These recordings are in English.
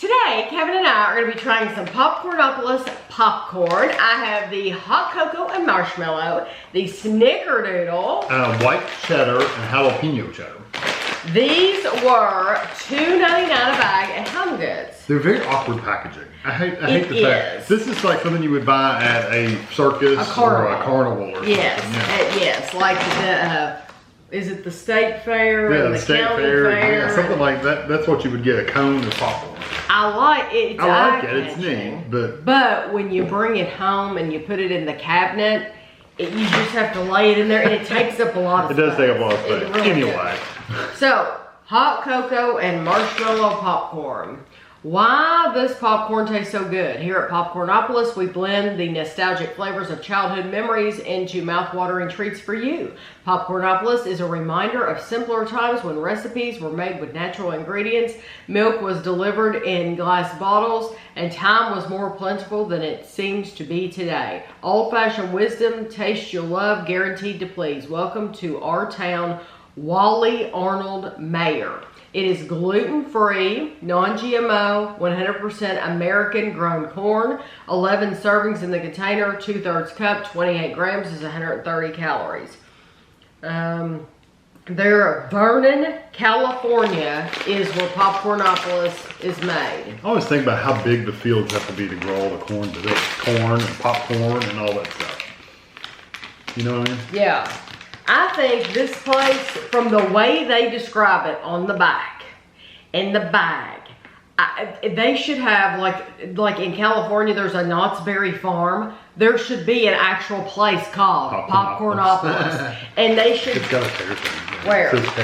Today, Kevin and I are going to be trying some Popcornopolis popcorn. I have the hot cocoa and marshmallow, the Snickerdoodle, white cheddar and jalapeno cheddar. These were $2.99 a bag at Home Goods. They're very awkward packaging. I hate the fact. Is. This is like something you would buy at a circus or a carnival or something. Yes, like the, is it the state fair? Yeah, and the state fair. Yeah, something like that. That's what you would get, a cone of popcorn. I like it. It's I like it. It's neat, but when you bring it home and you put it in the cabinet, you just have to lay it in there, and it takes up a lot of space. It does take up a lot of space. Really Anyway. So, hot cocoa and marshmallow popcorn. Why this popcorn tastes so good? Here at Popcornopolis, we blend the nostalgic flavors of childhood memories into mouth-watering treats for you. Popcornopolis is a reminder of simpler times when recipes were made with natural ingredients, milk was delivered in glass bottles, and time was more plentiful than it seems to be today. Old-fashioned wisdom, taste you'll love, guaranteed to please. Welcome to our town, Wally Arnold Mayor. It is gluten-free, non-GMO, 100% American-grown corn, 11 servings in the container, 2/3 cup, 28 grams is 130 calories. Vernon, California is where Popcornopolis is made. I always think about how big the fields have to be to grow all the corn, but it's corn and popcorn and all that stuff. You know what I mean? Yeah. I think this place, from the way they describe it on the back, in the bag, they should have, like in California, there's a Knott's Berry Farm. There should be an actual place called Popcornopolis. And they should... It's got a tear thing. Where? It says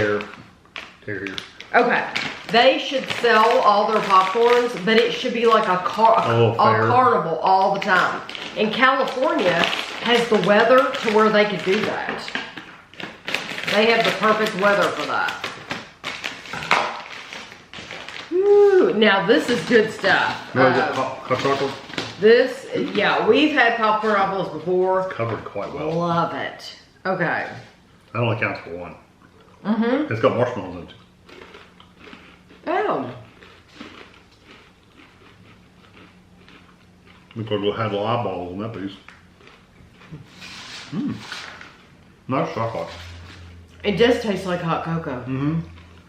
tear here. Okay. They should sell all their popcorns, but it should be like a carnival all the time. And California has the weather to where they could do that. They have the perfect weather for that. Woo, now this is good stuff. No, is it hot chocolate? This, yeah, we've had Popcornopolis before. It's covered quite well. Love it. Okay. That only counts for one. Mm-hmm. It's got marshmallows in it. Oh. Looks like it had little eyeballs on that piece. Mmm. Nice chocolate. It does taste like hot cocoa. Mm-hmm.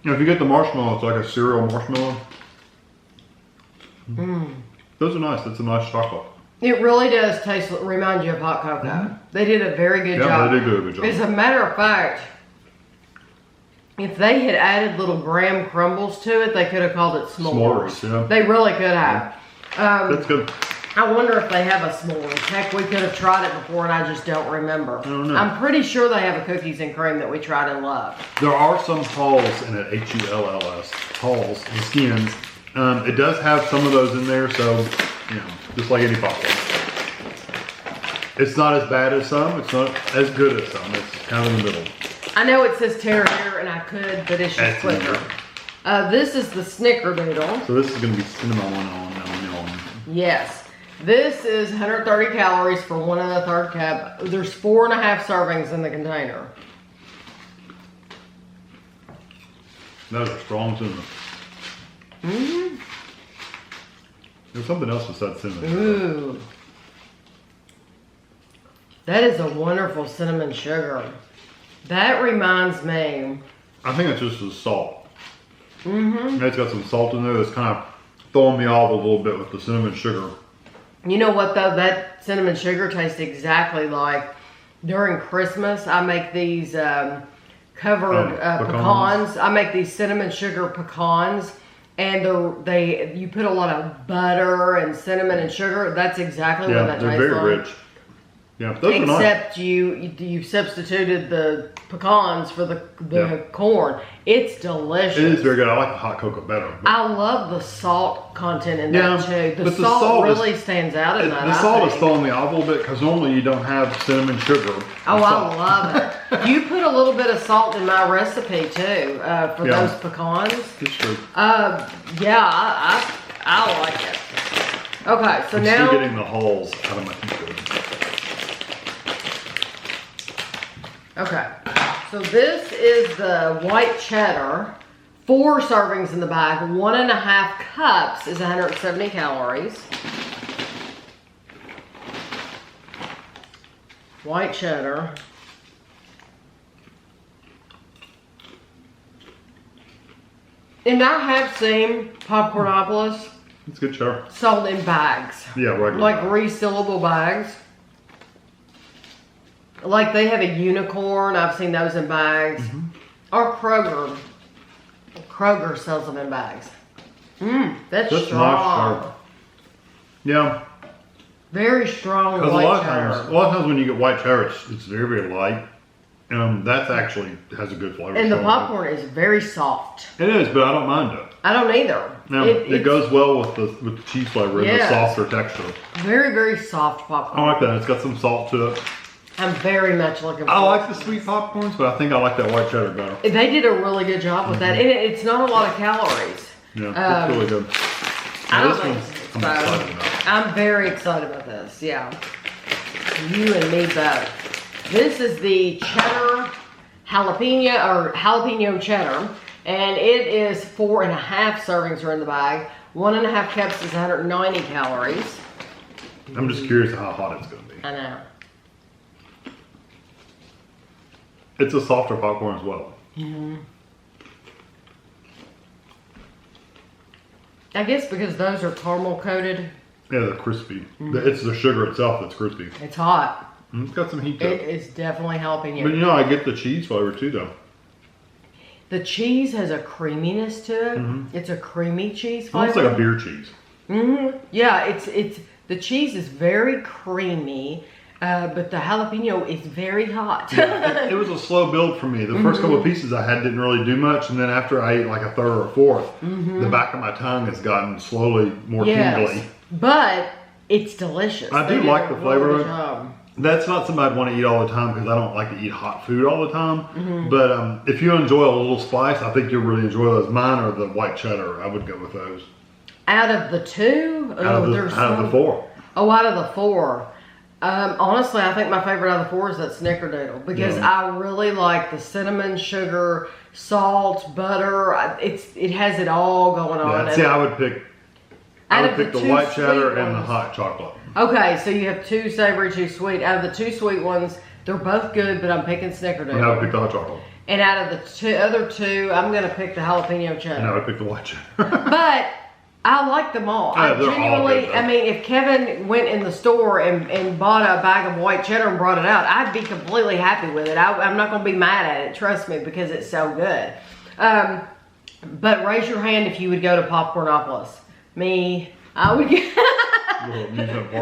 And if you get the marshmallow, it's like a cereal marshmallow. Mmm. Those are nice. That's a nice chocolate. It really does remind you of hot cocoa. Mm-hmm. They did a very good job. Yeah, they did do a good job. As a matter of fact, if they had added little graham crumbles to it, they could have called it s'mores. S'mores, yeah. They really could have. That's good. I wonder if they have a s'mores. Heck, we could have tried it before and I just don't remember. I don't know. I'm pretty sure they have a cookies and cream that we tried and loved. There are some hulls in it, H-U-L-L-S, hulls and skins. It does have some of those in there, so, you know, just like any popcorn. It's not as bad as some, it's not as good as some. It's kind of in the middle. I know it says tear here and I could, but it's just quicker. This is the Snickerdoodle. So this is going to be cinnamon on. Yes. This is 130 calories for 1 1/3 cup. There's 4.5 servings in the container. Those are strong cinnamon. Mm-hmm. There's something else besides cinnamon. Ooh. That is a wonderful cinnamon sugar. That reminds me. I think it's just the salt. Mm-hmm. It's got some salt in there that's kind of throwing me off a little bit with the cinnamon sugar. You know what though? That cinnamon sugar tastes exactly like during Christmas. I make these covered pecans. I make these cinnamon sugar pecans, and you put a lot of butter and cinnamon and sugar. That's exactly what that tastes like. Yeah, they're very rich. Yeah, those are nice. Except you substituted the pecans for the corn. It's delicious. It is very good. I like the hot cocoa better. I love the salt content in that too. The salt really stands out in that. The salt is throwing me off a little bit because normally you don't have cinnamon sugar. Oh, I love it. You put a little bit of salt in my recipe too for those pecans. It's true. Yeah, I like it. Okay, so now I'm still getting the hulls out of my teeth. Okay, so this is the white cheddar 4 servings in the bag. 1.5 cups is 170 calories. White cheddar. And I have seen Popcornopolis. It's good cheddar. Sold in bags. Yeah, regular. Like resealable bags. Like they have a unicorn. I've seen those in bags. Or Kroger. Kroger sells them in bags. That's strong. Nice. Yeah. Very strong Because white a lot cheddar. of times when you get white cheddar, it's very, very light. That's actually has a good flavor. And the popcorn is very soft. It is, but I don't mind it. I don't either. Now, it goes well with the cheese flavor and the softer texture. Very, very soft popcorn. I like that. It's got some salt to it. I'm very much looking for I like the sweet popcorns, but I think I like that white cheddar better. They did a really good job with that. And it's not a lot of calories. Yeah, it's really good. I Now, don't think I'm excited about. I'm very excited about this, yeah. You and me both. This is the cheddar jalapeno cheddar. And it is 4.5 servings are in the bag. 1.5 cups is 190 calories. I'm just curious how hot it's going to be. I know. It's a softer popcorn as well. I guess because those are caramel coated. Yeah, they're crispy. It's the sugar itself that's crispy. It's hot. It's got some heat to It is definitely helping you. But you know, I get the cheese flavor too, though. The cheese has a creaminess to it. It's a creamy cheese flavor. Almost like a beer cheese. Yeah, it's the cheese is very creamy, but the jalapeno is very hot. It was a slow build for me. The first couple of pieces I had didn't really do much, and then after I ate like a third or a fourth, the back of my tongue has gotten slowly more tingly. But it's delicious. I do They like did a the flavor really of good it. job. That's not something I'd want to eat all the time because I don't like to eat hot food all the time. But if you enjoy a little spice, I think you'll really enjoy those. Mine are the white cheddar. I would go with those. Out of the 2? Out of the 4. Oh, out of the 4. Honestly, I think my favorite out of the 4 is that Snickerdoodle because I really like the cinnamon, sugar, salt, butter. It has it all going on. Yeah, see, I would pick the white cheddar and the hot chocolate. Okay, so you have 2 savory, 2 sweet. Out of the 2 sweet ones, they're both good, but I'm picking Snickerdoodle. And I would pick the hot chocolate. And out of the other 2, I'm going to pick the jalapeno cheddar. And I would pick the white cheddar. But I like them all. Yeah, I they're all genuinely, good, though. I mean, if Kevin went in the store and bought a bag of white cheddar and brought it out, I'd be completely happy with it. I'm not going to be mad at it, trust me, because it's so good. But raise your hand if you would go to Popcornopolis. Me, I would get...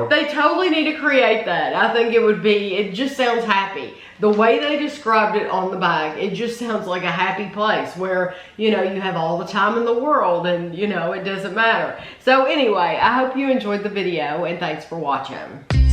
They totally need to create that. I think it just sounds happy. The way they described it on the bag, it just sounds like a happy place where, you have all the time in the world and, it doesn't matter. So anyway, I hope you enjoyed the video and thanks for watching.